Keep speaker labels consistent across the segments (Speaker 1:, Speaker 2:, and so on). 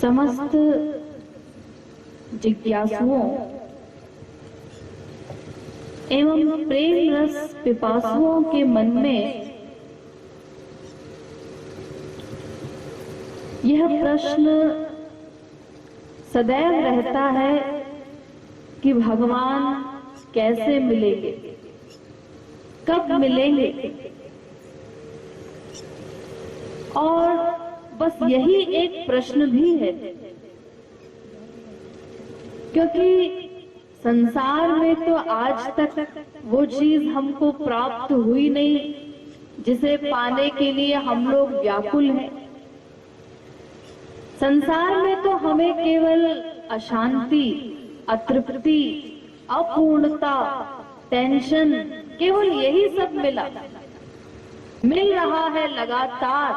Speaker 1: समस्त जिज्ञासुओं एवं प्रेम रस पिपासुओं के मन में यह प्रश्न सदैव रहता है कि भगवान कैसे मिलेंगे, कब मिलेंगे। और बस यही एक प्रश्न भी है, क्योंकि संसार में तो आज तक वो चीज हमको प्राप्त हुई नहीं जिसे पाने के लिए हम लोग व्याकुल हैं। संसार में तो हमें केवल अशांति, अतृप्ति, अपूर्णता, टेंशन, केवल यही सब मिल रहा है लगातार।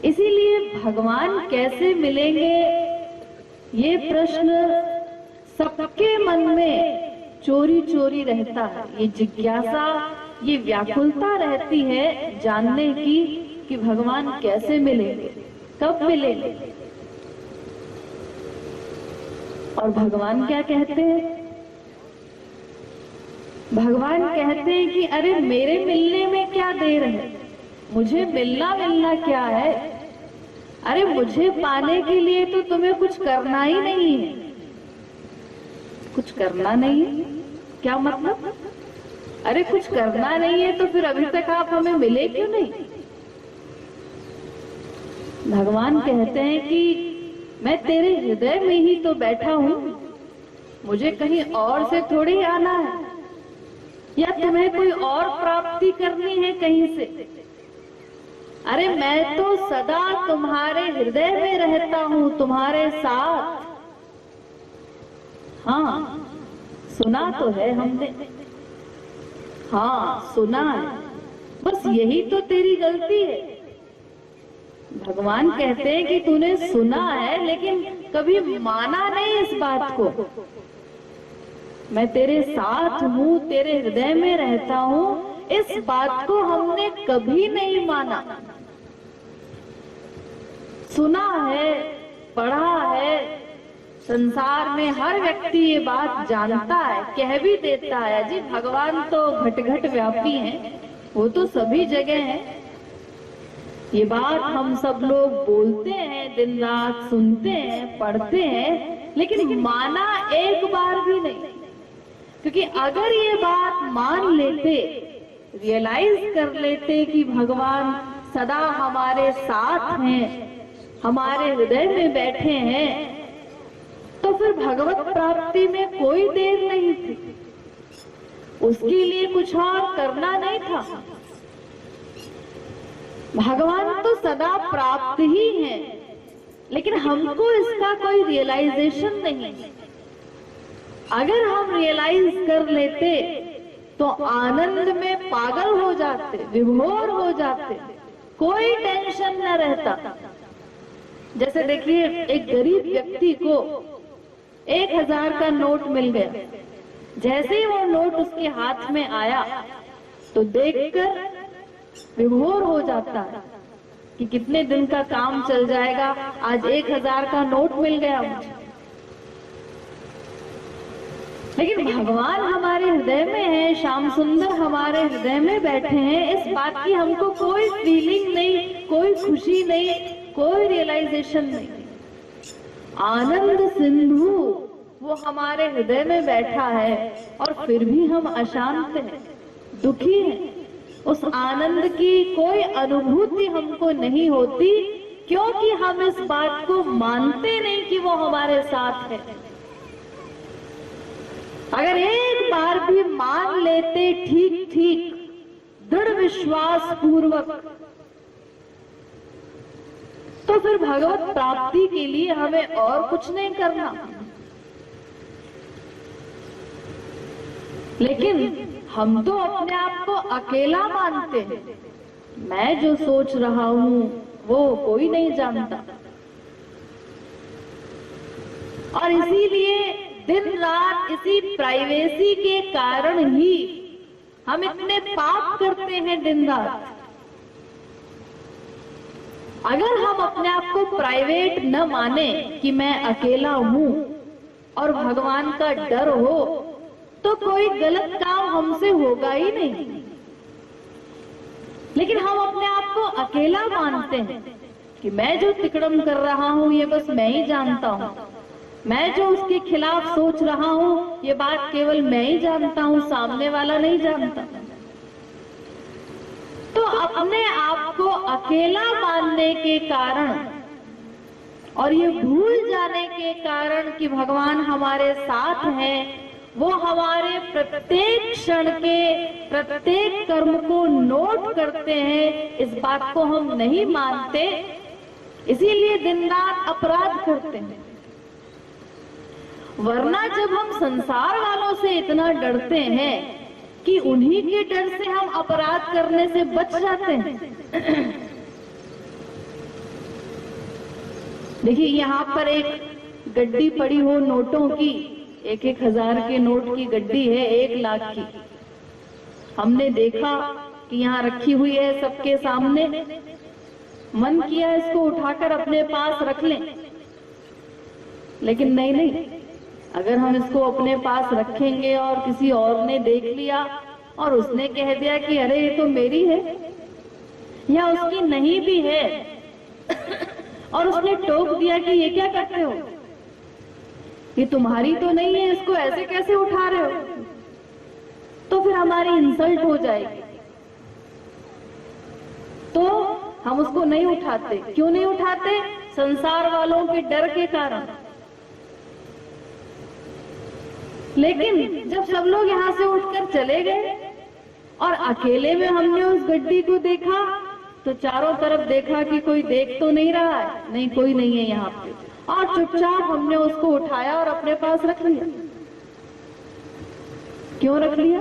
Speaker 1: इसीलिए भगवान कैसे मिलेंगे, ये प्रश्न सबके मन में चोरी चोरी रहता है। ये जिज्ञासा, ये व्याकुलता रहती है जानने की कि भगवान कैसे मिलेंगे, कब मिलेंगे। और भगवान क्या कहते हैं? भगवान कहते हैं कि अरे मेरे मिलने में क्या देर है, मुझे मिलना क्या है। अरे मुझे पाने के लिए तो तुम्हें कुछ करना ही नहीं है। कुछ करना नहीं है क्या मतलब? अरे कुछ करना नहीं है तो फिर अभी तक आप हमें मिले क्यों नहीं? भगवान कहते हैं कि मैं तेरे हृदय में ही तो बैठा हूं, मुझे कहीं और से थोड़ी आना है, या तुम्हें कोई और प्राप्ति करनी है कहीं से। अरे मैं तो सदा तुम्हारे हृदय में रहता हूं, तुम्हारे साथ। हाँ, सुना तो है हमने, हाँ सुना है, बस यही तो तेरी गलती है। भगवान कहते हैं कि तूने सुना है लेकिन कभी माना नहीं इस बात को। मैं तेरे साथ हूँ, तेरे हृदय में रहता हूँ, इस बात को हमने कभी नहीं माना। सुना है, पढ़ा है, संसार में हर व्यक्ति ये बात जानता है, कह भी देता है जी भगवान तो घट घट व्यापी हैं, वो तो सभी जगह हैं। ये बात हम सब लोग बोलते हैं, दिन रात सुनते हैं, पढ़ते हैं, लेकिन माना एक बार भी नहीं। क्योंकि अगर ये बात मान लेते, रियलाइज कर लेते कि भगवान सदा हमारे साथ हैं, हमारे हृदय में बैठे हैं, तो फिर भगवत प्राप्ति में कोई देर नहीं थी। उसके लिए कुछ और करना नहीं था। भगवान तो सदा प्राप्त ही है, लेकिन हमको इसका कोई रियलाइजेशन नहीं। अगर हम रियलाइज कर लेते तो आनंद में पागल हो जाते, विभोर हो जाते, कोई टेंशन न रहता। जैसे देखिए, एक गरीब व्यक्ति को 1000 का नोट मिल गया। जैसे ही वो नोट उसके हाथ में आया तो देखकर विभोर हो जाता है कि कितने दिन का काम चल जाएगा, आज 1000 का नोट मिल गया मुझे। लेकिन भगवान हमारे हृदय में है, श्याम सुंदर हमारे हृदय में बैठे हैं, इस बात की हमको कोई फीलिंग नहीं, कोई खुशी नहीं, कोई रियलाइजेशन नहीं। आनंद सिंधु वो हमारे हृदय में बैठा है और फिर भी हम अशांत हैं, दुखी हैं। उस आनंद की कोई अनुभूति हमको नहीं होती, क्योंकि हम इस बात को मानते नहीं कि वो हमारे साथ है। अगर एक बार भी मान लेते ठीक ठीक, दृढ़ विश्वास पूर्वक, तो फिर भगवत प्राप्ति के लिए हमें और कुछ नहीं करना। लेकिन हम तो अपने आप को अकेला मानते हैं। मैं जो सोच रहा हूं वो कोई नहीं जानता, और इसीलिए दिन रात इसी प्राइवेसी के कारण ही हम इतने पाप करते हैं दिन रात। अगर हम अपने आप को प्राइवेट न माने कि मैं अकेला हूं और भगवान का डर हो, तो कोई गलत काम हमसे होगा ही नहीं। लेकिन हम अपने आप को अकेला मानते हैं कि मैं जो तिकड़म कर रहा हूं ये बस मैं ही जानता हूं, मैं जो उसके खिलाफ सोच रहा हूं ये बात केवल मैं ही जानता हूं, सामने वाला नहीं जानता। तो अपने आप को अकेला मानने के कारण और ये भूल जाने के कारण कि भगवान हमारे साथ हैं, वो हमारे प्रत्येक क्षण के प्रत्येक कर्म को नोट करते हैं, इस बात को हम नहीं मानते, इसीलिए दिन रात अपराध करते हैं। वरना जब हम संसार वालों से इतना डरते हैं कि उन्हीं के डर से हम अपराध करने से बच जाते हैं। देखिए, यहाँ पर एक गड्डी पड़ी हो नोटों की, 1,000 के नोट की गड्डी है, 1 लाख की। हमने देखा कि यहाँ रखी हुई है सबके सामने, मन किया इसको उठाकर अपने पास रख लें, लेकिन नहीं, अगर हम इसको अपने पास रखेंगे और किसी और ने देख लिया और उसने कह दिया कि अरे ये तो मेरी है, या उसकी नहीं भी है और उसने टोक दिया कि ये क्या करते हो, ये तुम्हारी तो नहीं है, इसको ऐसे कैसे उठा रहे हो, तो फिर हमारी इंसल्ट हो जाएगी। तो हम उसको नहीं उठाते। क्यों नहीं उठाते? संसार वालों के डर के कारण। लेकिन जब सब लोग यहाँ से उठकर चले गए और अकेले में हमने उस गड्डी को देखा, तो चारों तरफ देखा कि कोई देख तो नहीं रहा है, नहीं कोई नहीं है यहाँ पे, और चुपचाप हमने उसको उठाया और अपने पास रख लिया। क्यों रख लिया?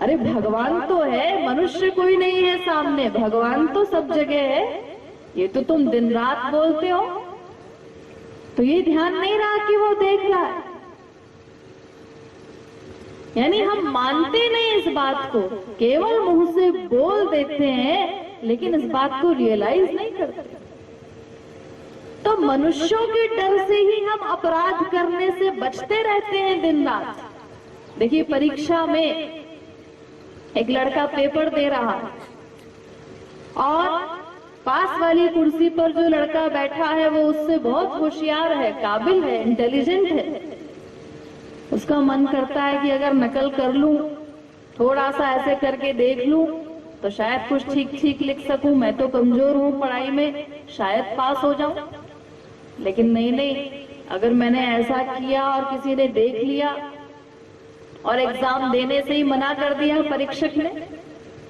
Speaker 1: अरे भगवान तो है, मनुष्य कोई नहीं है सामने, भगवान तो सब जगह है। ये तो तुम दिन रात बोलते हो, तो ये ध्यान नहीं रहा कि वो देख रहा है। यानी हम मानते नहीं इस बात को, केवल मुंह से बोल देते हैं, लेकिन इस बात को रियलाइज नहीं करते। तो मनुष्यों के डर से ही हम अपराध करने से बचते रहते हैं दिन रात। देखिए, परीक्षा में एक लड़का पेपर दे रहा है और पास वाली कुर्सी पर जो लड़का बैठा है वो उससे बहुत होशियार है, काबिल है, इंटेलिजेंट है। उसका मन करता है कि अगर नकल कर लूं, थोड़ा सा ऐसे करके देख लूं, तो शायद कुछ ठीक ठीक लिख सकूं, मैं तो कमजोर हूं पढ़ाई में, शायद पास हो जाऊं। लेकिन नहीं, अगर मैंने ऐसा किया और किसी ने देख लिया और एग्जाम देने से ही मना कर दिया परीक्षक ने,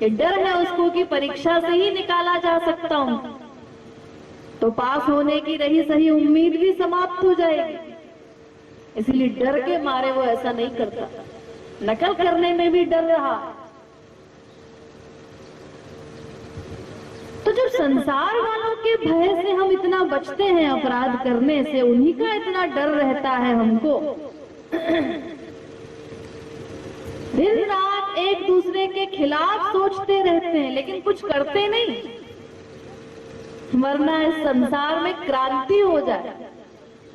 Speaker 1: ये डर है उसको कि परीक्षा से ही निकाला जा सकता हूं, तो पास होने की रही सही उम्मीद भी समाप्त हो जाएगी। इसलिए डर के मारे वो ऐसा नहीं करता, नकल करने में भी डर रहा। तो जब संसार वालों के भय से हम इतना बचते हैं अपराध करने से, उन्हीं का इतना डर रहता है हमको, दिन रात एक दूसरे के खिलाफ सोचते रहते हैं, लेकिन कुछ करते नहीं, वरना इस संसार में क्रांति हो जाए।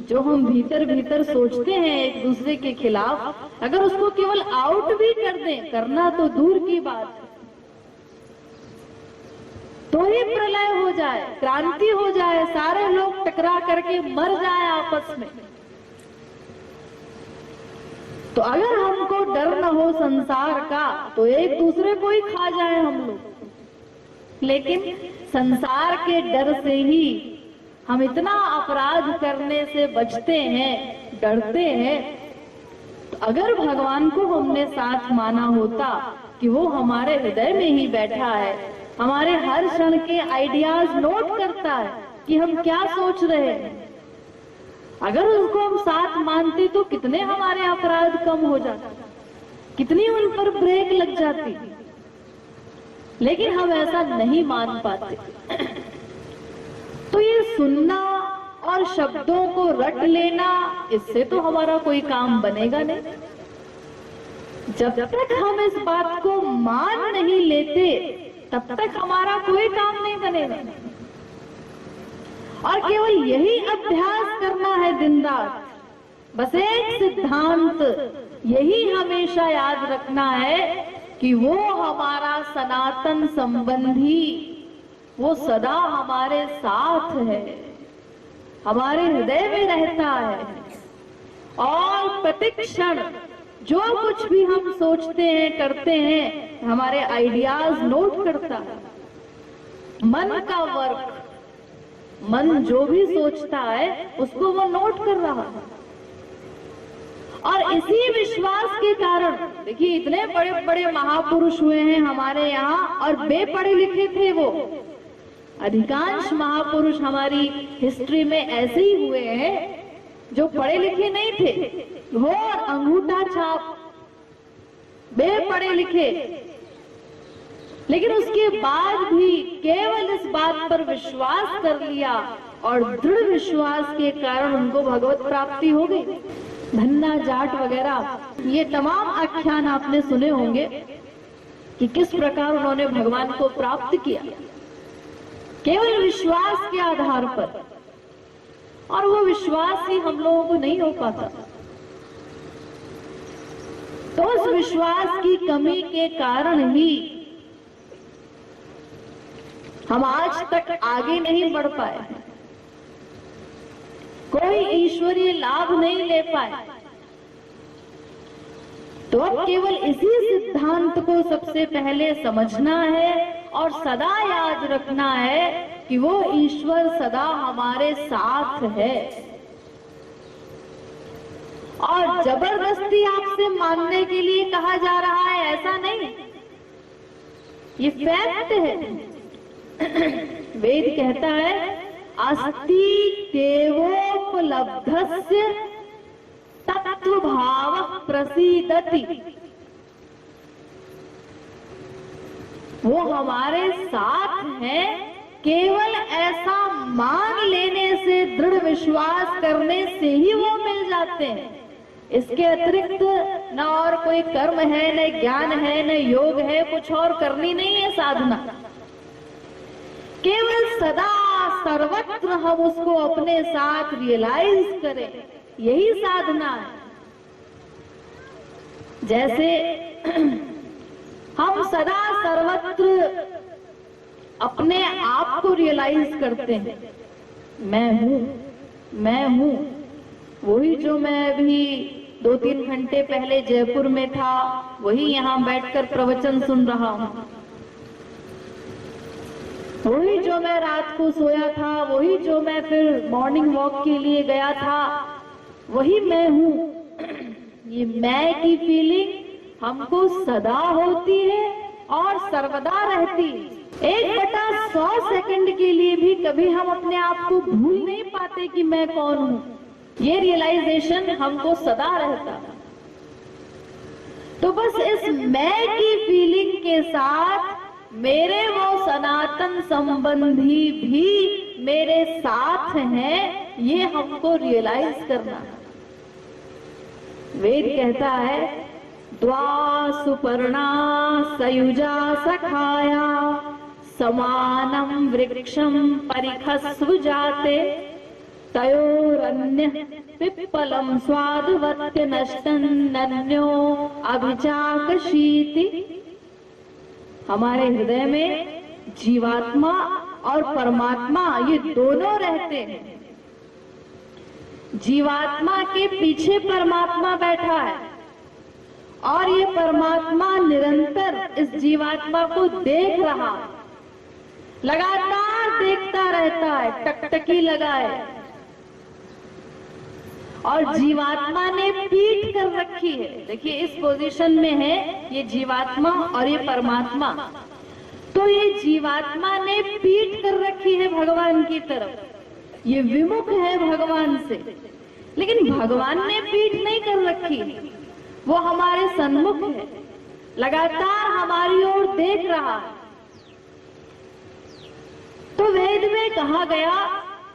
Speaker 1: जो हम भीतर भीतर सोचते हैं एक दूसरे के खिलाफ, अगर उसको केवल आउट भी कर दें, करना तो दूर की बात है, तो ही प्रलय हो जाए, क्रांति हो जाए, सारे लोग टकरा करके मर जाए आपस में। तो अगर हमको डर न हो संसार का, तो एक दूसरे को ही खा जाए हम लोग। लेकिन संसार के डर से ही हम इतना अपराध करने से बचते हैं, डरते हैं। तो अगर भगवान को हमने साथ माना होता कि वो हमारे हृदय में ही बैठा है, हमारे हर क्षण के आइडियाज नोट करता है कि हम क्या सोच रहे हैं, अगर उसको हम साथ मानते तो कितने हमारे अपराध कम हो जाते, कितनी उन पर ब्रेक लग जाती। लेकिन हम ऐसा नहीं मान पाते। तो ये सुनना और शब्दों को रट लेना, इससे तो हमारा कोई काम बनेगा नहीं। जब तक हम इस बात को मान नहीं लेते, तब तक हमारा कोई काम नहीं बनेगा। और केवल यही अभ्यास करना है दिन रात। बस एक सिद्धांत यही हमेशा याद रखना है कि वो हमारा सनातन संबंधी, वो सदा हमारे साथ है, हमारे हृदय में रहता है और प्रतिक्षण जो कुछ भी हम सोचते हैं करते हैं हमारे आइडियाज नोट करता है। मन का वर्क, मन जो भी सोचता है उसको वो नोट कर रहा है। और इसी विश्वास के कारण देखिए इतने बड़े बड़े महापुरुष हुए हैं हमारे यहाँ और बेपढ़े लिखे थे वो। अधिकांश महापुरुष हमारी हिस्ट्री में ऐसे ही हुए हैं जो पढ़े लिखे नहीं थे, घोर अंगूठा छाप, बेपढ़े लिखे, लेकिन उसके बाद भी केवल इस बात पर विश्वास कर लिया और दृढ़ विश्वास के कारण उनको भगवत प्राप्ति हो गई। धन्ना जाट वगैरह ये तमाम आख्यान आपने सुने होंगे कि किस प्रकार उन्होंने भगवान को प्राप्त किया केवल विश्वास के आधार पर। और वो विश्वास ही हम लोगों को नहीं हो पाता। तो उस विश्वास की कमी के कारण ही हम आज तक आगे नहीं बढ़ पाए, कोई ईश्वरीय लाभ नहीं ले पाए। तो अब केवल इसी सिद्धांत को सबसे पहले समझना है और सदा याद रखना है कि वो ईश्वर सदा हमारे साथ है। और जबरदस्ती आपसे मानने के लिए कहा जा रहा है ऐसा नहीं, ये फैक्ट है। वेद कहता है अस्ति देवोपलब्धस्य तत्वभाव प्रसीदति। वो हमारे साथ है, केवल ऐसा मान लेने से, दृढ़ विश्वास करने से ही वो मिल जाते हैं। इसके अतिरिक्त न और कोई कर्म है, न ज्ञान है, न योग है, कुछ और करनी नहीं है साधना। केवल सदा सर्वत्र हम उसको अपने साथ रियलाइज करें, यही साधना है। जैसे हम सदा सर्वत्र अपने आप को रियलाइज करते हैं, मैं हूं, मैं हूं। वही जो मैं अभी 2-3 घंटे पहले जयपुर में था, वही यहाँ बैठकर प्रवचन सुन रहा हूं। वही जो मैं रात को सोया था, वही जो मैं फिर मॉर्निंग वॉक के लिए गया था, वही मैं हूं। ये मैं की फीलिंग हमको सदा होती है और सर्वदा रहती है। 1/100 सेकंड के लिए भी कभी हम अपने आप को भूल नहीं पाते कि मैं कौन हूं। ये रियलाइजेशन हमको सदा रहता है। तो बस इस मैं की फीलिंग के साथ मेरे वो सनातन संबंधी भी मेरे साथ हैं, ये हमको रियलाइज करना है। वेद कहता है द्वा सुपर्णा सयुजा सखाया समानम वृक्षम परिखस्व जाते तयोरन्य पिप्पलम स्वादवत्य नष्टन्यो अभिचाकशीति। हमारे हृदय में जीवात्मा और परमात्मा ये दोनों रहते हैं। जीवात्मा के पीछे परमात्मा बैठा है और ये परमात्मा निरंतर इस जीवात्मा को देख रहा है, लगातार देखता रहता है, टकटकी लगाए। और जीवात्मा ने पीठ कर रखी है, देखिए इस पोजीशन में है ये जीवात्मा और ये परमात्मा। तो ये जीवात्मा ने पीठ कर रखी है भगवान की तरफ, ये विमुख है भगवान से। लेकिन भगवान ने पीठ नहीं कर रखी, वो हमारे सन्मुख है, लगातार हमारी ओर देख रहा है। तो वेद में कहा गया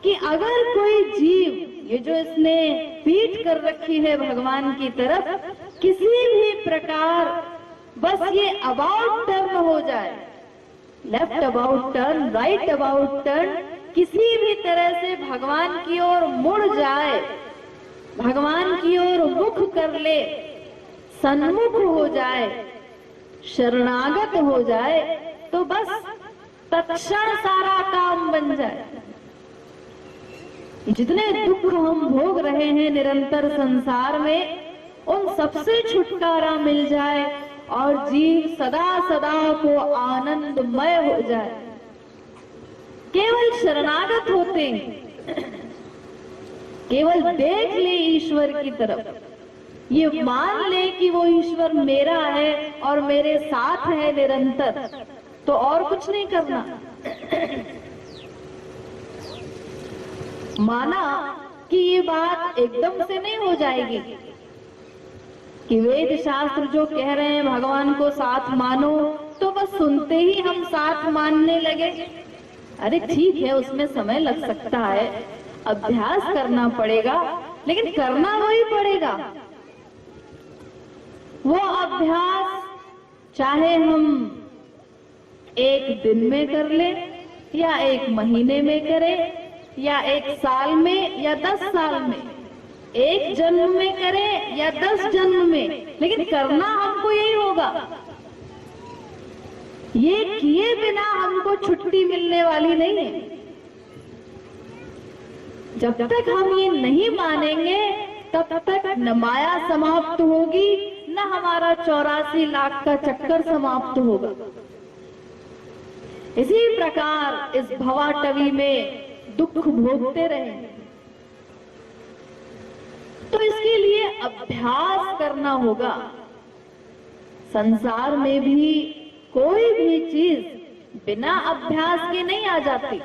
Speaker 1: कि अगर कोई जीव, ये जो इसने पीठ कर रखी है भगवान की तरफ, किसी भी प्रकार बस ये अबाउट टर्न हो जाए, left about turn, right about turn, किसी भी तरह से भगवान की ओर मुड़ जाए, भगवान की ओर मुख कर ले, सन्मुख हो जाए, शरणागत हो जाए, तो बस तत्क्षण सारा काम बन जाए। जितने दुख हम भोग रहे हैं निरंतर संसार में, उन सबसे छुटकारा मिल जाए और जीव सदा सदा को आनंदमय हो जाए। केवल शरणागत होते हैं, केवल देख ले ईश्वर की तरफ, ये मान ले कि वो ईश्वर मेरा है और मेरे साथ है निरंतर, तो और कुछ नहीं करना। माना कि ये बात एकदम से नहीं हो जाएगी कि वेद शास्त्र जो कह रहे हैं भगवान को साथ मानो, तो बस सुनते ही हम साथ मानने लगे। अरे ठीक है, उसमें समय लग सकता है, अभ्यास करना पड़ेगा, लेकिन करना वही पड़ेगा। वो अभ्यास चाहे हम एक दिन में कर ले, या एक महीने में करें, या एक साल में, या 10 साल में, एक जन्म में करें या 10 जन्म में, लेकिन करना हमको यही होगा। ये किए बिना हमको छुट्टी मिलने वाली नहीं है। जब तक हम ये नहीं मानेंगे, तब तक न माया समाप्त होगी, न हमारा 84 लाख का चक्कर समाप्त होगा। इसी प्रकार इस भवाटवी में दुख भोगते रहे, तो इसके लिए अभ्यास करना होगा। संसार में भी कोई भी चीज बिना अभ्यास के नहीं आ जाती।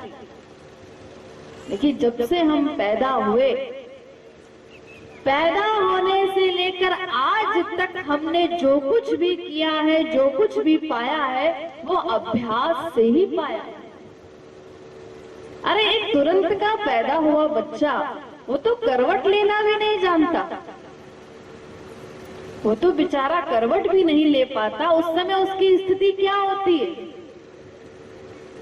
Speaker 1: देखिए, जब से हम पैदा हुए, पैदा होने से लेकर आज तक हमने जो कुछ भी किया है, जो कुछ भी पाया है, वो अभ्यास से ही पाया है। अरे एक तुरंत का पैदा हुआ बच्चा, वो तो करवट लेना भी नहीं जानता, वो तो बेचारा करवट भी नहीं ले पाता। उस समय उसकी स्थिति क्या होती है?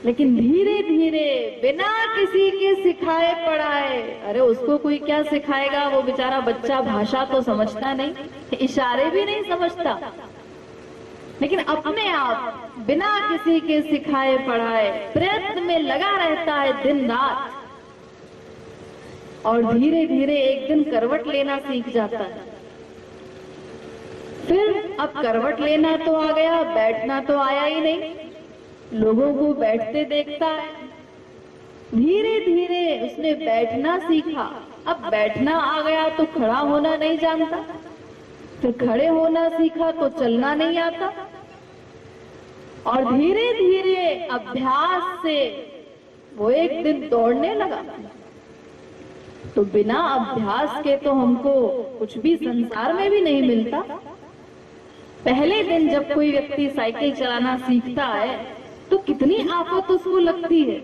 Speaker 1: लेकिन धीरे धीरे बिना किसी के सिखाए पढ़ाए, अरे उसको कोई क्या सिखाएगा, वो बेचारा बच्चा भाषा तो समझता नहीं, इशारे भी नहीं समझता, लेकिन अपने आप बिना किसी के सिखाए पढ़ाए प्रयत्न में लगा रहता है दिन रात, और धीरे धीरे एक दिन करवट लेना सीख जाता है। फिर अब करवट लेना तो आ गया, बैठना तो आया ही नहीं, लोगों को बैठते देखता है। धीरे धीरे उसने बैठना सीखा, अब बैठना आ गया तो खड़ा होना नहीं जानता, फिर खड़े होना सीखा तो चलना नहीं आता, और धीरे धीरे अभ्यास से वो एक दिन दौड़ने लगा। तो बिना अभ्यास के तो हमको कुछ भी संसार में भी नहीं मिलता। पहले दिन जब कोई व्यक्ति साइकिल चलाना सीखता है तो कितनी आफत उसको लगती है।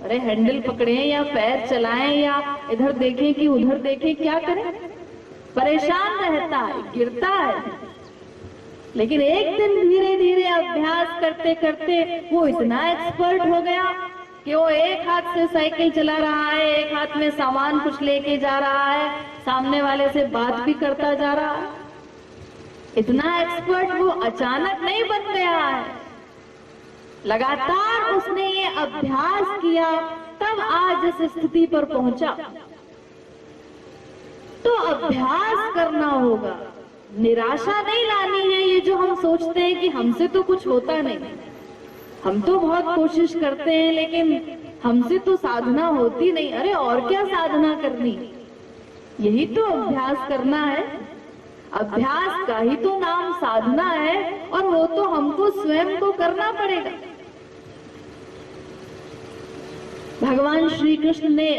Speaker 1: अरे हैंडल पकड़े या पैर चलाएं या इधर देखें कि उधर देखें, क्या करें, परेशान रहता है, गिरता है। लेकिन एक दिन धीरे धीरे अभ्यास करते करते वो इतना एक्सपर्ट हो गया कि वो एक हाथ से साइकिल चला रहा है, एक हाथ में सामान कुछ लेके जा रहा है, सामने वाले से बात भी करता जा रहा है। इतना एक्सपर्ट वो अचानक नहीं बन गया है, लगातार उसने ये अभ्यास किया, तब आज इस स्थिति पर पहुंचा। तो अभ्यास करना होगा, निराशा नहीं लानी है। ये जो हम सोचते हैं कि हमसे तो कुछ होता नहीं, हम तो बहुत कोशिश करते हैं लेकिन हमसे तो साधना होती नहीं। अरे और क्या साधना करनी, यही तो अभ्यास करना है। अभ्यास का ही तो नाम साधना है, और वो तो हमको स्वयं को करना पड़ेगा। भगवान श्री कृष्ण ने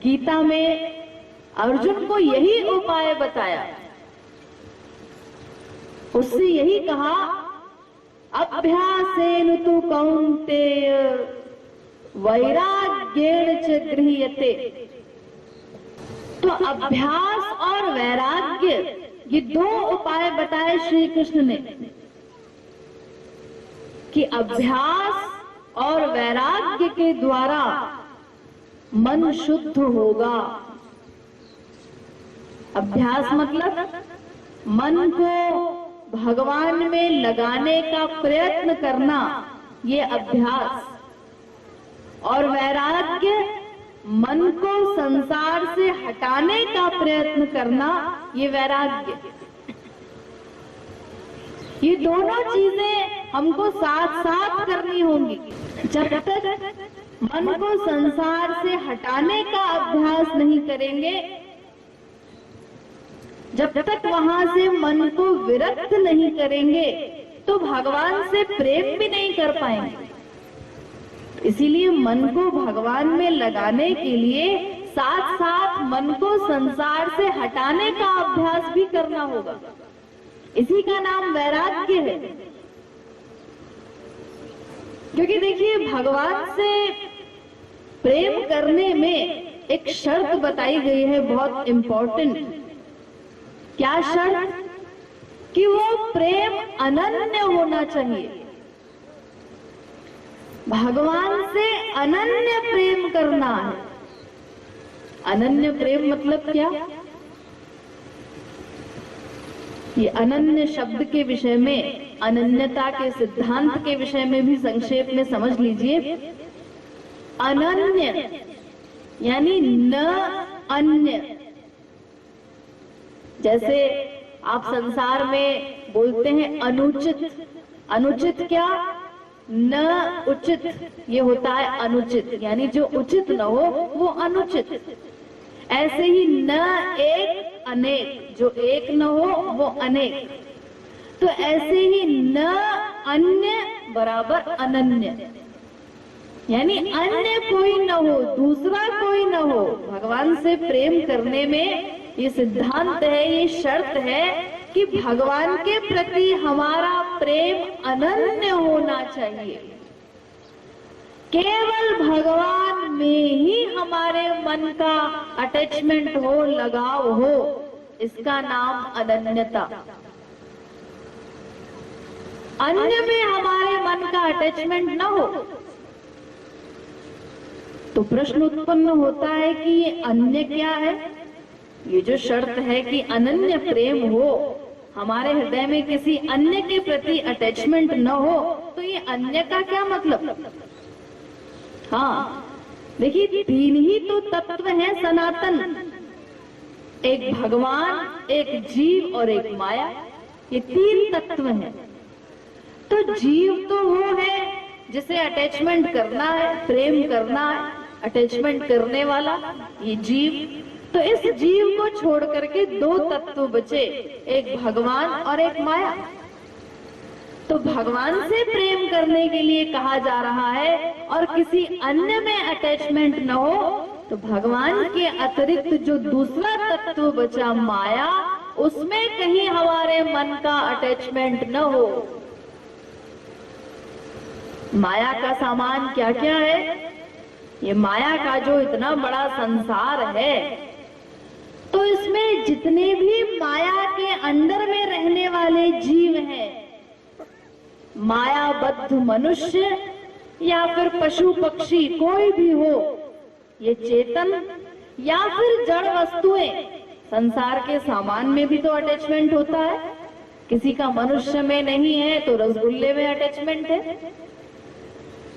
Speaker 1: गीता में अर्जुन को यही उपाय बताया, उससे यही कहा, अभ्यासेन तु कौन्तेय वैराग्येण च गृह्यते। तो अभ्यास और वैराग्य, ये दो उपाय बताए श्री कृष्ण ने कि अभ्यास और वैराग्य के द्वारा मन शुद्ध होगा। अभ्यास मतलब मन को भगवान में लगाने का प्रयत्न करना, ये अभ्यास। और वैराग्य मन को संसार से हटाने का प्रयत्न करना, ये वैराग्य। ये दोनों चीजें हमको साथ साथ करनी होंगी। जब तक मन को संसार से हटाने का अभ्यास नहीं करेंगे, जब तक वहां से मन को विरक्त नहीं करेंगे, तो भगवान से प्रेम भी नहीं कर पाएंगे। इसीलिए मन को भगवान में लगाने के लिए साथ साथ मन को संसार से हटाने का अभ्यास भी करना होगा। इसी का नाम वैराग्य है। क्योंकि देखिए, भगवान से प्रेम करने में एक शर्त बताई गई है, बहुत इंपॉर्टेंट। क्या शर्त? कि वो प्रेम अनन्य होना चाहिए। भगवान से अनन्य प्रेम करना है। अनन्य प्रेम मतलब क्या? ये अनन्य शब्द के विषय में, अनन्यता के सिद्धांत के विषय में भी संक्षेप में समझ लीजिए। अनन्य यानी न अन्य। जैसे आप संसार में बोलते हैं अनुचित। अनुचित क्या? न उचित, ये होता है अनुचित, यानी जो उचित न हो वो अनुचित। ऐसे ही न एक अनेक, जो एक न हो वो अनेक। तो ऐसे ही न अन्य बराबर अनन्य, यानी अन्य कोई न हो, दूसरा कोई न हो। भगवान से प्रेम करने में ये सिद्धांत है, ये शर्त है कि भगवान के प्रति हमारा प्रेम अनन्य होना चाहिए। केवल भगवान में ही हमारे मन का अटैचमेंट हो, लगाव हो, इसका नाम अनन्यता। अन्य में हमारे मन का अटैचमेंट न हो तो प्रश्न उत्पन्न होता है कि ये अन्य क्या है। ये जो शर्त है कि अनन्य प्रेम हो, हमारे हृदय में किसी अन्य के प्रति अटैचमेंट न हो, तो ये अन्य का क्या मतलब? हाँ, देखिए, तीन ही तो तत्व हैं सनातन। एक भगवान, एक जीव और एक माया। ये तीन तत्व हैं। तो जीव तो वो है जिसे अटैचमेंट करना है, प्रेम करना है, अटैचमेंट करने वाला ये जीव। तो इस जीव को छोड़ करके दो तत्व बचे, एक भगवान और एक माया। तो भगवान से प्रेम करने के लिए कहा जा रहा है और किसी अन्य में अटैचमेंट न हो, तो भगवान के अतिरिक्त जो दूसरा तत्व बचा माया, उसमें कहीं हमारे मन का अटैचमेंट न हो। माया का सामान क्या क्या है? ये माया का जो इतना बड़ा संसार है, तो इसमें जितने भी माया के अंडर में रहने वाले जीव हैं, मायाबद्ध मनुष्य या फिर पशु पक्षी कोई भी हो, ये चेतन या फिर जड़ वस्तुएं, संसार के सामान में भी तो अटैचमेंट होता है। किसी का मनुष्य में नहीं है तो रसगुल्ले में अटैचमेंट है।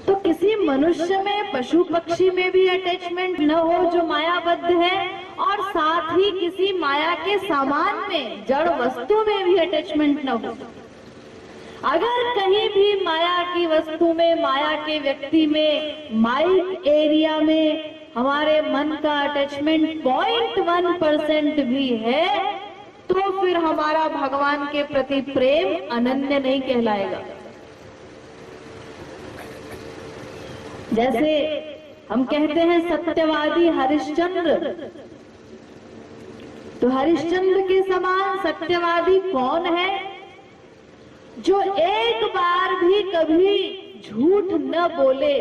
Speaker 1: तो किसी मनुष्य में, पशु पक्षी में भी अटैचमेंट न हो जो मायाबद्ध है, और साथ ही किसी माया के सामान में, जड़ वस्तु में भी अटैचमेंट न हो। अगर कहीं भी माया की वस्तु में, माया के व्यक्ति में, माइक एरिया में हमारे मन का अटैचमेंट 0.1% भी है, तो फिर हमारा भगवान के प्रति प्रेम अनन्य नहीं कहलाएगा। जैसे हम कहते हैं सत्यवादी हरिश्चंद्र, तो हरिश्चंद्र के समान सत्यवादी कौन है? जो एक बार भी कभी झूठ न बोले।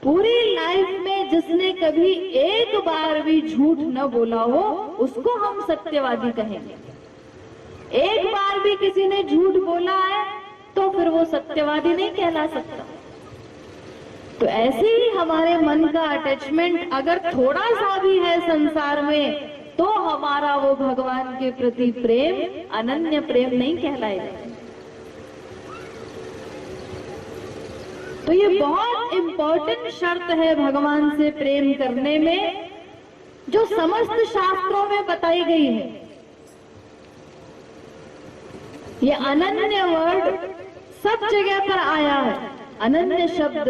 Speaker 1: पूरी लाइफ में जिसने कभी एक बार भी झूठ न बोला हो, उसको हम सत्यवादी कहेंगे। एक बार भी किसी ने झूठ बोला है तो फिर वो सत्यवादी नहीं कहला सकता। तो ऐसे ही हमारे मन का अटैचमेंट अगर थोड़ा सा भी है संसार में, तो हमारा वो भगवान के प्रति प्रेम अनन्य प्रेम नहीं कहलाएगा। तो ये बहुत इंपॉर्टेंट शर्त है भगवान से प्रेम करने में, जो समस्त शास्त्रों में बताई गई है। ये अनन्य वर्ड सब जगह पर आया है। अनन्य शब्द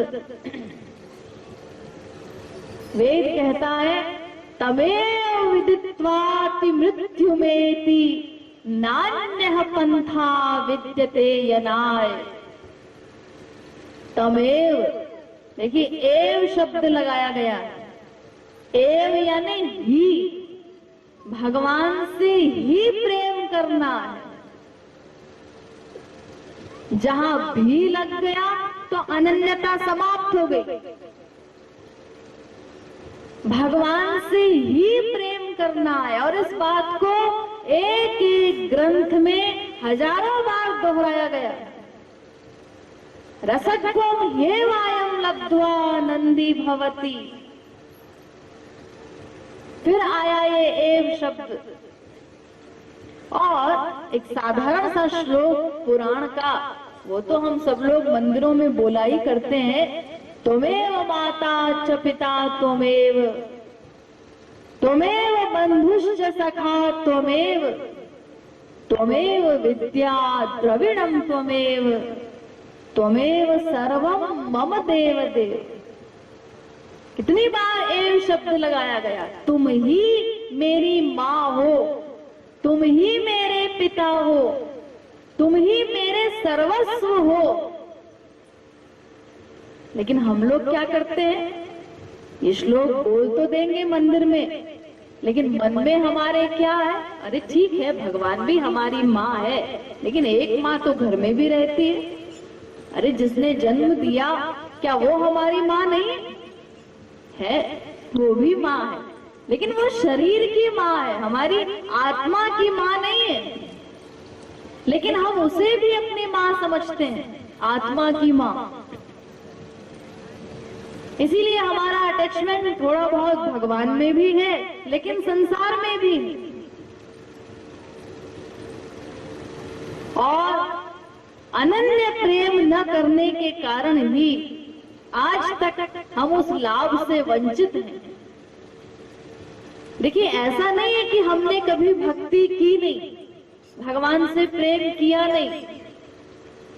Speaker 1: वेद कहता है, तमेव विदित्वाति मृत्युमेति नान्यः पंथा विद्यते यनाय। तमेव, देखिए एव शब्द लगाया गया। एव यानी ही, भगवान से ही प्रेम करना है। जहां भी लग गया तो अनन्यता समाप्त हो गई। भगवान से ही प्रेम करना है, और इस बात को एक एक ग्रंथ में हजारों बार दोहराया गया। रसत्वं ह्येवायं लब्ध्वा नंदी भवति। फिर आया ये एव शब्द, और एक साधारण सा श्लोक पुराण का, वो तो हम सब लोग मंदिरों में बोला ही करते हैं। त्वमेव माता च पिता त्वमेव, त्वमेव बंधुश्च सखा त्वमेव, त्वमेव विद्या द्रविणं त्वमेव, त्वमेव सर्वं मम देव देव। कितनी बार एव शब्द लगाया गया। तुम ही मेरी माँ हो, तुम ही मेरे पिता हो, तुम ही मेरे सर्वस्व हो। लेकिन हम लोग क्या करते हैं, ये श्लोक बोल तो देंगे मंदिर में, लेकिन मन में हमारे क्या है, अरे ठीक है भगवान भी हमारी माँ है, लेकिन एक माँ तो घर में भी रहती है। अरे जिसने जन्म दिया, क्या वो हमारी माँ नहीं है? वो भी माँ है, लेकिन वो शरीर की माँ है, हमारी आत्मा की माँ नहीं है। लेकिन हम उसे भी अपनी माँ समझते हैं, आत्मा की माँ। इसीलिए हमारा अटैचमेंट थोड़ा बहुत भगवान में भी है, लेकिन संसार में भी है। और अनन्य प्रेम न करने के कारण ही आज तक हम उस लाभ से वंचित हैं। देखिए, ऐसा नहीं है कि हमने कभी भक्ति की नहीं, भगवान से प्रेम किया नहीं।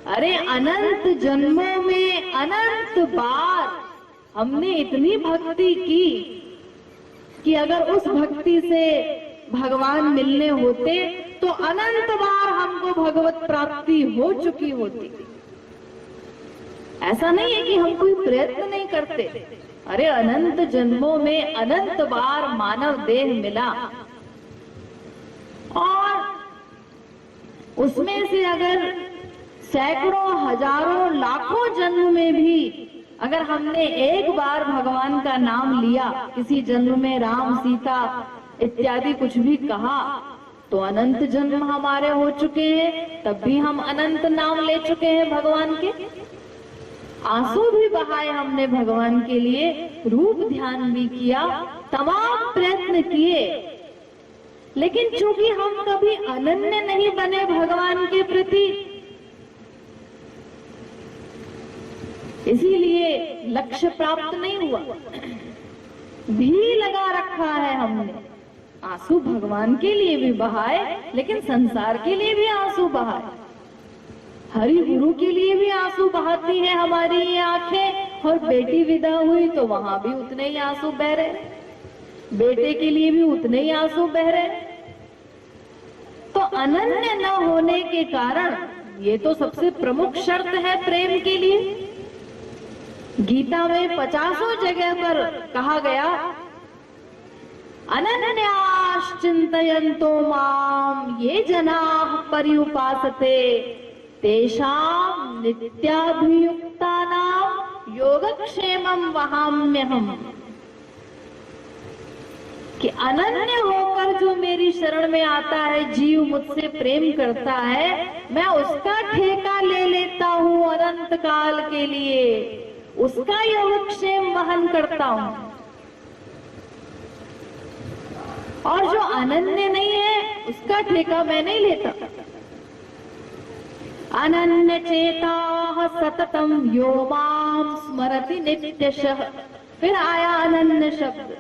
Speaker 1: अरे अनंत जन्मों में अनंत बार हमने इतनी भक्ति की कि अगर उस भक्ति से भगवान मिलने होते तो अनंत बार हमको भगवत प्राप्ति हो चुकी होती। ऐसा नहीं है कि हम कोई प्रयत्न नहीं करते। अरे अनंत जन्मों में अनंत बार मानव देह मिला, और उसमें से अगर सैकड़ों हजारों लाखों जन्म में भी अगर हमने एक बार भगवान का नाम लिया, किसी जन्म में राम सीता इत्यादि कुछ भी कहा, तो अनंत जन्म हमारे हो चुके हैं। तब भी हम अनंत नाम ले चुके हैं भगवान के। आंसू भी बहाए हमने भगवान के लिए, रूप ध्यान भी किया, तमाम प्रयत्न किए, लेकिन चूंकि हम कभी अनन्य नहीं बने भगवान के प्रति, इसीलिए लक्ष्य प्राप्त नहीं हुआ। भी लगा रखा है हमने, आंसू भगवान के लिए भी बहाए, लेकिन संसार के लिए भी आंसू बहाए, हरि गुरु के लिए भी आंसू बहाती है हमारी ये आंखें। और बेटी विदा हुई तो वहां भी उतने ही आंसू बह रहे, बेटे के लिए भी उतने ही आंसू बह रहे। तो अनन्य न होने के कारण ये तो सबसे प्रमुख शर्त है प्रेम के लिए। गीता में 50 जगह पर कहा गया, अनन्याश्चिन्तयन्तो माम ये जनाः पर्युपासते तेषां नित्याभियुक्तानां योगक्षेमं वहाम्यहम्। कि अनन्य होकर जो मेरी शरण में आता है, जीव मुझसे प्रेम करता है, मैं उसका ठेका ले लेता हूँ अनंत काल के लिए। उसका योगक्षेम वहन करता हूं। और जो अनन्य नहीं है उसका ठेका मैं नहीं लेता। अनन्य चेता सततम यो माम स्मरति नित्यशः। फिर आया अनन्य शब्द।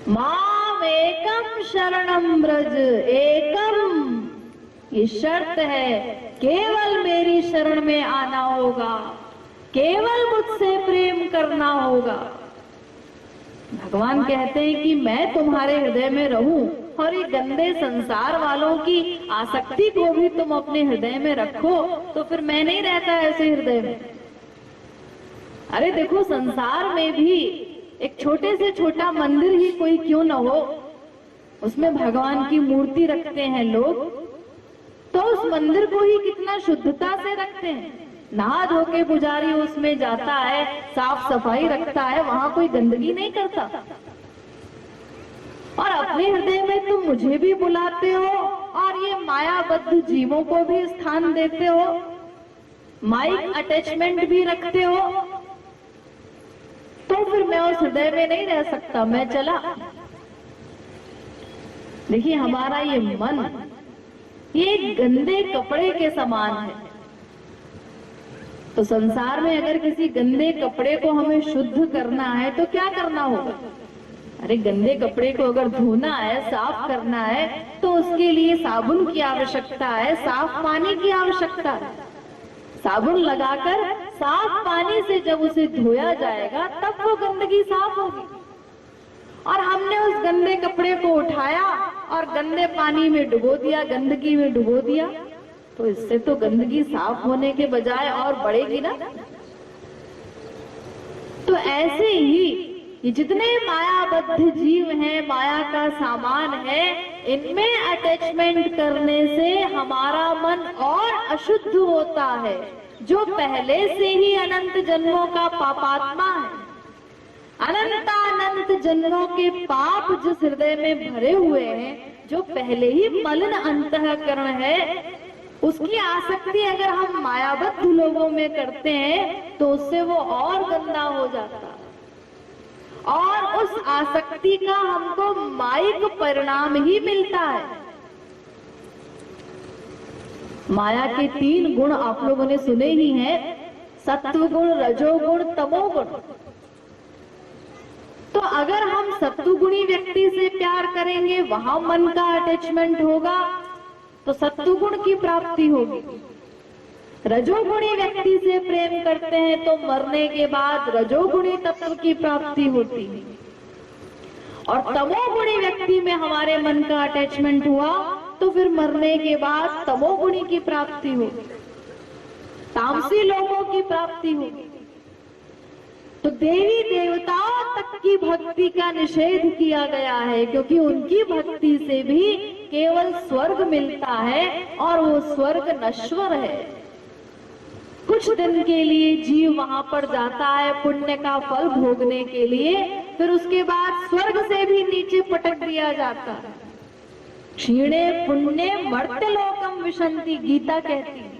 Speaker 1: माम एकम शरणम ब्रज। एकम ये शर्त है, केवल मेरी शरण में आना होगा, केवल मुझसे प्रेम करना होगा। भगवान कहते हैं कि मैं तुम्हारे हृदय में रहूं और ये गंदे संसार वालों की आसक्ति को भी तुम अपने हृदय में रखो, तो फिर मैं नहीं रहता ऐसे हृदय में। अरे देखो, संसार में भी एक छोटे से छोटा मंदिर ही कोई क्यों न हो, उसमें भगवान की मूर्ति रखते हैं लोग, तो उस मंदिर को ही कितना शुद्धता से रखते हैं। नहा धो के पुजारी उसमें जाता है, साफ सफाई रखता है, वहां कोई गंदगी नहीं करता। और अपने हृदय में तुम मुझे भी बुलाते हो और ये मायाबद्ध जीवों को भी स्थान देते हो, माइक अटैचमेंट भी रखते हो, तो फिर मैं उस हृदय में नहीं रह सकता, मैं चला। देखिए, हमारा ये मन ये गंदे कपड़े के समान है। तो संसार में अगर किसी गंदे कपड़े को हमें शुद्ध करना है तो क्या करना होगा? अरे गंदे कपड़े को अगर धोना है, साफ करना है, तो उसके लिए साबुन की आवश्यकता है, साफ पानी की आवश्यकता है। साबुन लगाकर साफ पानी से जब उसे धोया जाएगा तब वो गंदगी साफ होगी। और हमने उस गंदे कपड़े को उठाया और गंदे पानी में डुबो दिया, गंदगी में डुबो दिया, तो इससे तो गंदगी साफ होने के बजाय और बढ़ेगी ना। तो ऐसे ही ये जितने मायाबद्ध जीव हैं, माया का सामान है, इनमें अटैचमेंट करने से हमारा मन और अशुद्ध होता है, जो पहले से ही अनंत जन्मों का पापात्मा है। अनंत जन्मों के पाप जिस हृदय में भरे हुए हैं, जो पहले ही मलिन अंतःकरण है, उसकी आसक्ति अगर हम मायाबद्ध लोगों में करते हैं तो उससे वो और गंदा हो जाता है। और उस आसक्ति का हमको माइक परिणाम ही मिलता है। माया के 3 गुण आप लोगों ने सुने ही हैं, सत्व गुण, रजोगुण, तमोगुण। तो अगर हम सत्वगुणी व्यक्ति से प्यार करेंगे, वहां मन का अटैचमेंट होगा, तो सत्वगुण की प्राप्ति होगी। रजोगुणी व्यक्ति से प्रेम करते हैं तो मरने के बाद रजोगुणी तत्व की प्राप्ति होती है। और तमोगुणी व्यक्ति में हमारे मन का अटैचमेंट हुआ तो फिर मरने के बाद तमोगुणी की प्राप्ति होगी, तामसी लोगों की प्राप्ति होगी। तो देवी देवताओं तक की भक्ति का निषेध किया गया है, क्योंकि उनकी भक्ति से भी केवल स्वर्ग मिलता है और वो स्वर्ग नश्वर है। कुछ दिन के लिए जीव वहां पर जाता है पुण्य का फल भोगने के लिए, फिर उसके बाद स्वर्ग से भी नीचे पटक दिया जाता है। क्षीणे पुण्य मर्त्यलोकम विशंति, गीता कहती है।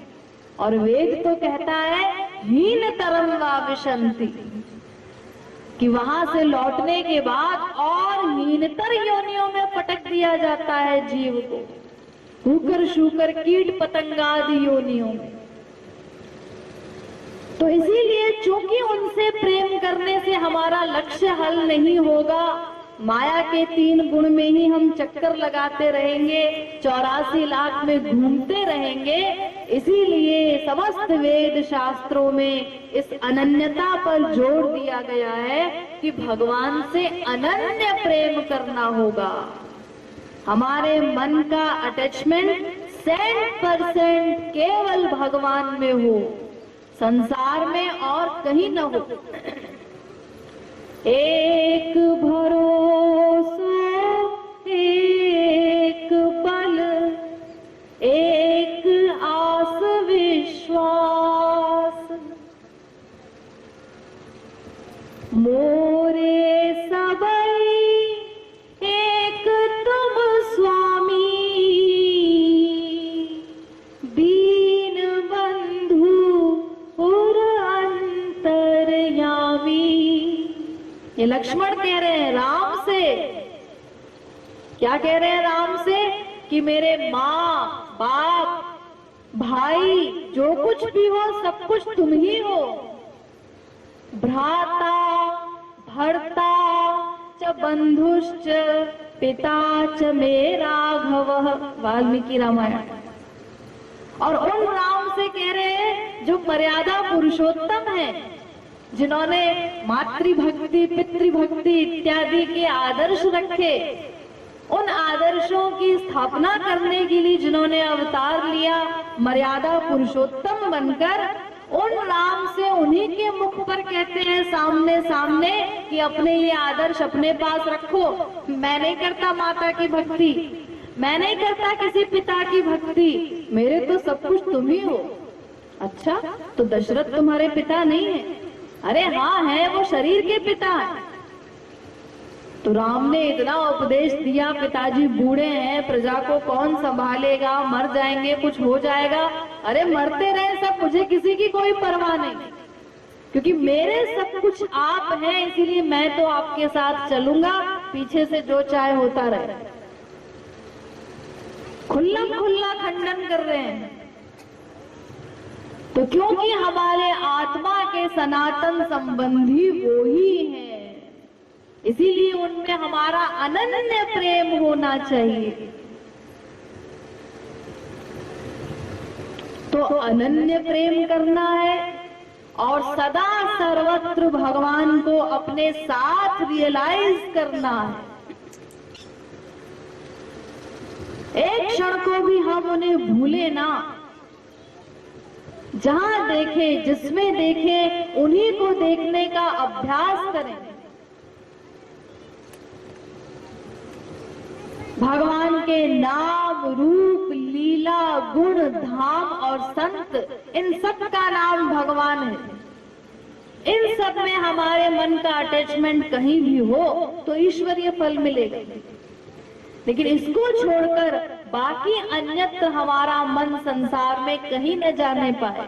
Speaker 1: और वेद तो कहता है हीन तरम वा विशंति, कि वहां से लौटने के बाद और हीनतर योनियों में पटक दिया जाता है जीव को, कुकर शूकर कीट पतंगादि योनियों में। तो इसीलिए चूंकि उनसे प्रेम करने से हमारा लक्ष्य हल नहीं होगा, माया के 3 गुण में ही हम चक्कर लगाते रहेंगे, 84 लाख में घूमते रहेंगे। इसीलिए समस्त वेद शास्त्रों में इस अनन्यता पर जोर दिया गया है कि भगवान से अनन्य प्रेम करना होगा। हमारे मन का अटैचमेंट 100% केवल भगवान में हो, संसार में और कहीं न हो। एक भरोसा, एक पल, एक आस विश्वास, मोरे सबई एक तुम स्वामी, दीन बंधु उर ये लक्ष्मण कह रहे हैं राम से। क्या कह रहे हैं राम से? कि मेरे माँ बाप भाई जो कुछ भी हो सब कुछ तुम ही हो। भ्राता भर्ता च बंधुश्च पिता च मे राघव, वाल्मीकि रामायण। और उन राम से कह रहे हैं जो मर्यादा पुरुषोत्तम है, जिन्होंने मातृभक्ति पितृभक्ति इत्यादि के आदर्श रखे, उन आदर्शों की स्थापना करने के लिए जिन्होंने अवतार लिया मर्यादा पुरुषोत्तम बनकर, उन राम से उन्हीं के मुख पर कहते हैं सामने सामने कि अपने ये आदर्श अपने पास रखो। मैं नहीं करता माता की भक्ति, मैं नहीं करता किसी पिता की भक्ति, मेरे तो सब कुछ तुम ही हो। अच्छा, तो दशरथ तुम्हारे पिता नहीं है? अरे हाँ है, वो शरीर के पिता है। तो राम ने इतना उपदेश दिया, पिताजी बूढ़े हैं, प्रजा को कौन संभालेगा, मर जाएंगे, कुछ हो जाएगा। अरे मरते रहे सब, मुझे किसी की कोई परवाह नहीं, क्योंकि मेरे सब कुछ आप हैं, इसीलिए मैं तो आपके साथ चलूंगा, पीछे से जो चाहे होता रहे। खुल्ला खुल्ला खंडन कर रहे हैं। तो क्योंकि हमारे आत्मा के सनातन संबंधी वो ही हैं, इसीलिए उनमें हमारा अनन्य प्रेम होना चाहिए। तो अनन्य प्रेम करना है और सदा सर्वत्र भगवान को अपने साथ रियलाइज करना है। एक क्षण को भी हम उन्हें भूले ना। जहां देखे, जिसमें देखे, उन्हीं को देखने का अभ्यास करें। भगवान के नाम रूप लीला गुण धाम और संत, इन सब का नाम भगवान है। इन सब में हमारे मन का अटैचमेंट कहीं भी हो तो ईश्वरीय फल मिलेगा, लेकिन इसको छोड़कर बाकी अन्यत्र हमारा मन संसार में कहीं न जाने पाए।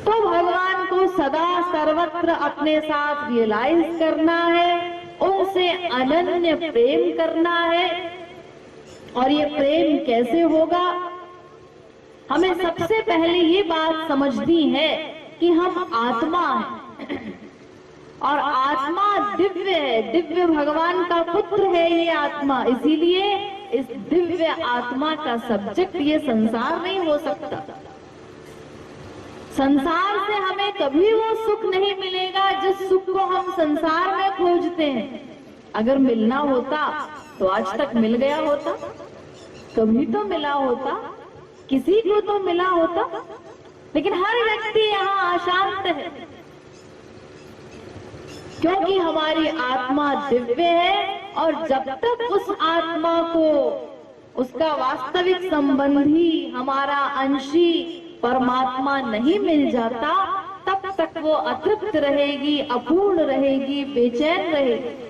Speaker 1: तो भगवान को सदा सर्वत्र अपने साथ रियलाइज करना है, उनसे अनन्य प्रेम करना है। और ये प्रेम कैसे होगा? हमें सबसे पहले ये बात समझनी है कि हम आत्मा हैं और आत्मा दिव्य है, दिव्य भगवान का पुत्र है ये आत्मा। इसीलिए इस दिव्य आत्मा का सब्जेक्ट ये संसार नहीं हो सकता। संसार से हमें कभी वो सुख नहीं मिलेगा जिस सुख को हम संसार में खोजते हैं। अगर मिलना होता तो आज तक मिल गया होता, कभी तो मिला होता, किसी को तो मिला होता। लेकिन हर व्यक्ति यहाँ अशांत है, क्योंकि हमारी आत्मा दिव्य है। और जब तक उस आत्मा को उसका वास्तविक संबंधी, हमारा अंशी परमात्मा नहीं मिल जाता, तब तक वो अतृप्त रहेगी, अपूर्ण रहेगी, बेचैन रहेगी।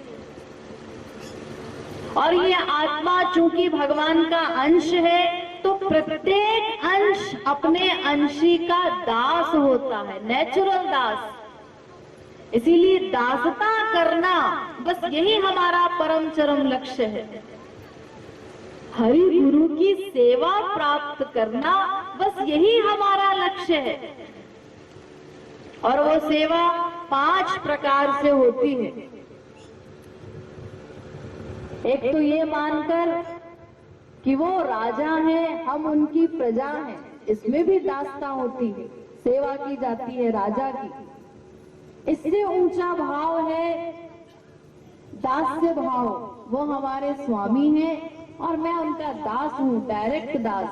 Speaker 1: और ये आत्मा चूंकि भगवान का अंश है, तो प्रत्येक अंश अपने अंशी का दास होता है, नेचुरल दास। इसीलिए दासता करना, बस यही हमारा परम चरम लक्ष्य है। हरि गुरु की सेवा प्राप्त करना, बस यही हमारा लक्ष्य है। और वो सेवा 5 प्रकार से होती है। एक तो ये मानकर कि वो राजा हैं, हम उनकी प्रजा हैं, इसमें भी दासता होती है, सेवा की जाती है राजा की। इससे ऊंचा भाव है दास्य भाव, वो हमारे स्वामी हैं और मैं उनका दास हूँ, डायरेक्ट दास।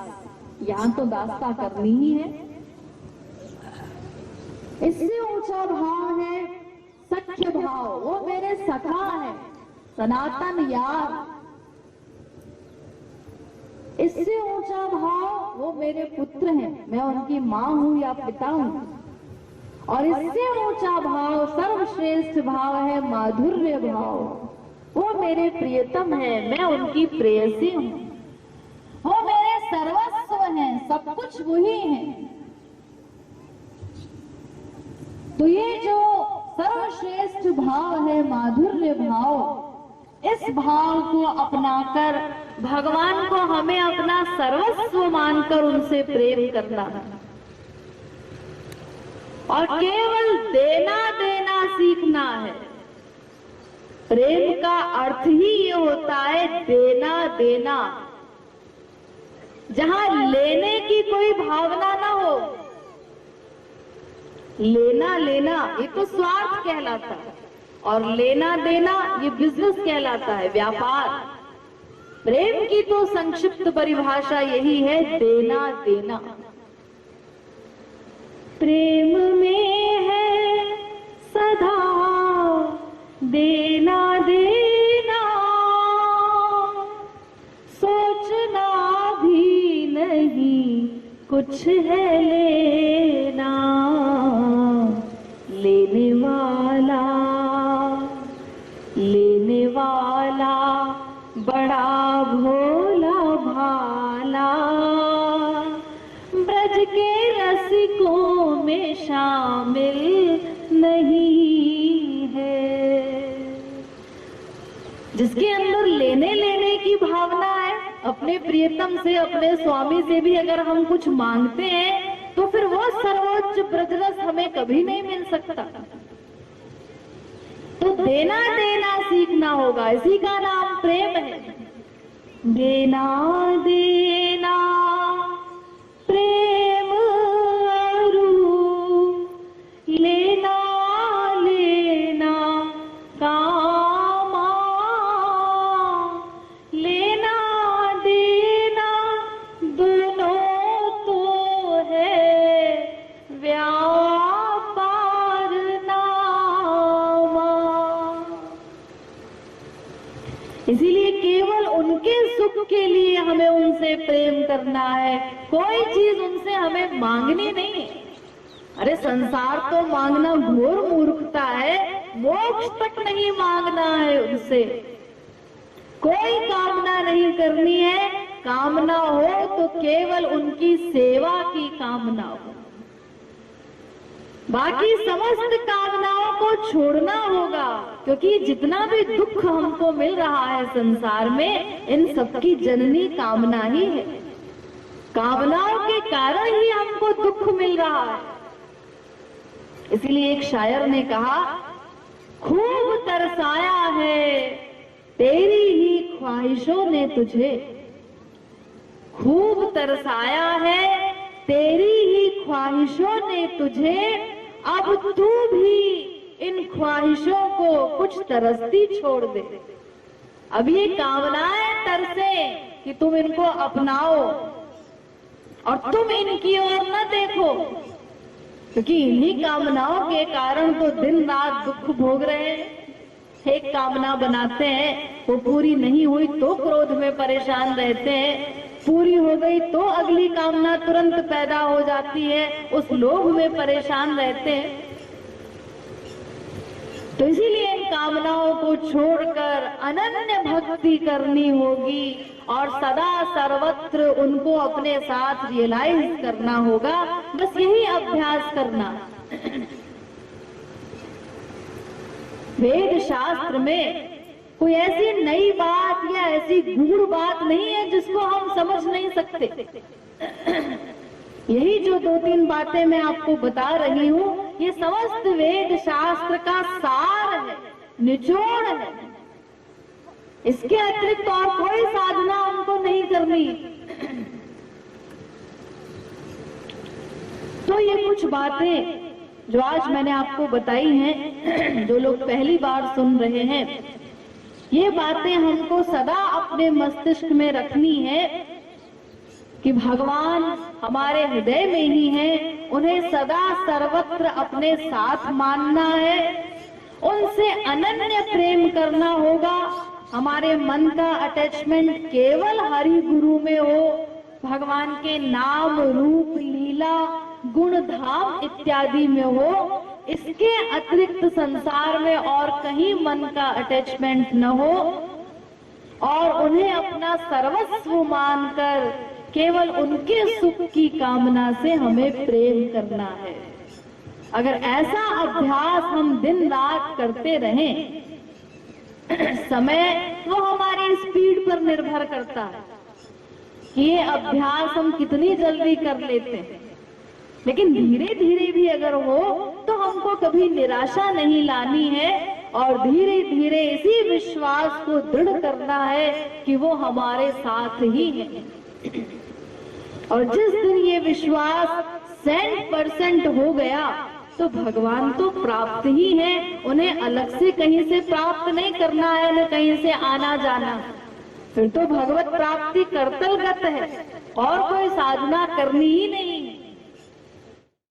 Speaker 1: यहाँ तो दासता करनी ही है। इससे ऊंचा भाव है सख्य भाव, वो मेरे सखा है, सनातन यार। इससे ऊंचा भाव वो मेरे पुत्र हैं, मैं उनकी माँ हूँ या पिता हूँ। और इससे ऊंचा भाव, सर्वश्रेष्ठ भाव है माधुर्य भाव, वो मेरे प्रियतम है, मैं उनकी प्रेयसी हूँ, वो मेरे सर्वस्व हैं, सब कुछ वही है। तो भाव, इस भाव को अपनाकर भगवान को हमें अपना सर्वस्व मानकर उनसे प्रेम करना है और केवल देना देना सीखना है। प्रेम का अर्थ ही ये होता है देना देना, जहां लेने की कोई भावना ना हो। लेना लेना ये तो स्वार्थ कहलाता है और लेना देना ये बिजनेस कहलाता है, व्यापार। प्रेम की तो संक्षिप्त परिभाषा यही है, देना देना। प्रेम में है सदा देना देना, सोचना भी नहीं कुछ है लेना। लेने वाला बड़ा भोला भाला, ब्रज के रसिकों में शामिल नहीं है। जिसके अंदर लेने लेने की भावना है, अपने प्रियतम से, अपने स्वामी से भी अगर हम कुछ मांगते हैं तो फिर वो सर्वोच्च ब्रजरस हमें कभी नहीं मिल सकता। तो देना देना सीखना होगा, इसी का नाम प्रेम है। देना देना प्रेम रूप, लेना लेना कामा, लेना देना दोनों तो है व्यापार नामा। इसीलिए केवल उनके सुख के लिए हमें उनसे प्रेम करना है, कोई चीज उनसे हमें मांगनी नहीं है। अरे संसार तो मांगना घोर मूर्खता है, मोक्ष तक नहीं मांगना है उनसे। कोई कामना नहीं करनी है, कामना हो तो केवल उनकी सेवा की कामना हो। बाकी समस्त कामनाओं को छोड़ना होगा, क्योंकि जितना भी दुख हमको मिल रहा है संसार में, इन सबकी जननी कामना ही है। कामनाओं के कारण ही हमको दुख मिल रहा है। इसलिए एक शायर ने कहा, खूब तरसाया है तेरी ही ख्वाहिशों ने तुझे, खूब तरसाया है तेरी ही ख्वाहिशों ने तुझे, अब तू भी इन ख्वाहिशों को कुछ तरसती छोड़ दे। अब ये कामनाएं तरसे कि तुम इनको अपनाओ और तुम इनकी ओर न देखो, क्योंकि इन्हीं कामनाओं के कारण तो दिन रात दुख भोग रहे हैं। एक कामना बनाते हैं, वो पूरी नहीं हुई तो क्रोध में परेशान रहते हैं, पूरी हो गई तो अगली कामना तुरंत पैदा हो जाती है, उस लोभ में परेशान रहते हैं। तो इसीलिए इन कामनाओं को छोड़कर अनन्य भक्ति करनी होगी और सदा सर्वत्र उनको अपने साथ रियलाइज करना होगा। बस यही अभ्यास करना। वेद शास्त्र में कोई ऐसी नई बात या ऐसी गूढ़ बात नहीं है जिसको हम समझ नहीं सकते। यही जो 2-3 बातें मैं आपको बता रही हूँ, ये समस्त वेद शास्त्र का सार है, निचोड़ है। इसके अतिरिक्त और कोई साधना हमको नहीं करनी। तो ये कुछ बातें जो आज मैंने आपको बताई हैं, जो लोग पहली बार सुन रहे हैं, ये बातें हमको सदा अपने मस्तिष्क में रखनी है कि भगवान हमारे हृदय में ही हैं, उन्हें सदा सर्वत्र अपने साथ मानना है, उनसे अनन्य प्रेम करना होगा। हमारे मन का अटैचमेंट केवल हरि गुरु में हो, भगवान के नाम रूप लीला गुण धाम इत्यादि में हो। इसके अतिरिक्त संसार में और कहीं मन का अटैचमेंट न हो और उन्हें अपना सर्वस्व मानकर केवल उनके सुख की कामना से हमें प्रेम करना है। अगर ऐसा अभ्यास हम दिन रात करते रहें समय वो हमारी स्पीड पर निर्भर करता है कि ये अभ्यास हम कितनी जल्दी कर लेते हैं। लेकिन धीरे धीरे भी अगर हो तो हमको कभी निराशा नहीं लानी है और धीरे धीरे इसी विश्वास को दृढ़ करना है कि वो हमारे साथ ही है। और जिस दिन ये विश्वास 100% हो गया तो भगवान तो प्राप्त ही है, उन्हें अलग से कहीं से प्राप्त नहीं करना है, न कहीं से आना जाना। फिर तो भगवत प्राप्ति कर्तलगत है और कोई साधना करनी ही नहीं